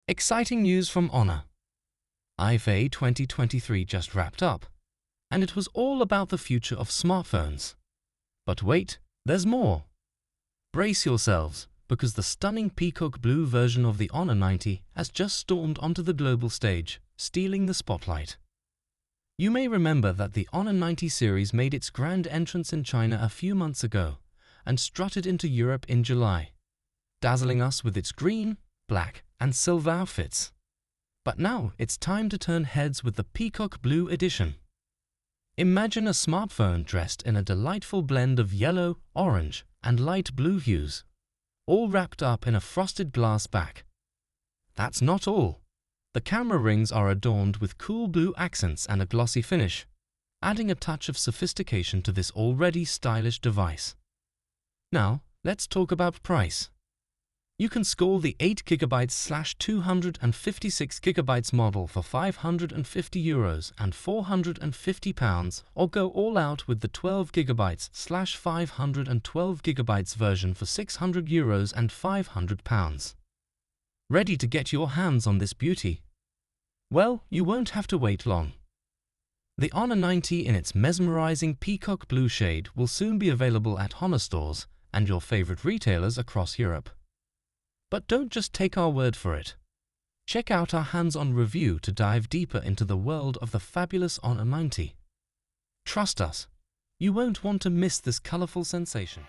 Exciting news from Honor. IFA 2023 just wrapped up, and it was all about the future of smartphones. But wait, there's more. Brace yourselves, because the stunning Peacock Blue version of the Honor 90 has just stormed onto the global stage, stealing the spotlight. You may remember that the Honor 90 series made its grand entrance in China a few months ago and strutted into Europe in July, dazzling us with its green, black, and silver outfits. But now it's time to turn heads with the Peacock Blue edition. Imagine a smartphone dressed in a delightful blend of yellow, orange, and light blue hues, all wrapped up in a frosted glass back. That's not all. The camera rings are adorned with cool blue accents and a glossy finish, adding a touch of sophistication to this already stylish device. Now, let's talk about price. You can score the 8GB/256GB model for €550 and £450, or go all out with the 12GB/512GB version for €600 and £500. Ready to get your hands on this beauty? Well, you won't have to wait long. The Honor 90 in its mesmerizing Peacock Blue shade will soon be available at Honor stores and your favorite retailers across Europe. But don't just take our word for it. Check out our hands-on review to dive deeper into the world of the fabulous Honor 90. Trust us, you won't want to miss this colorful sensation.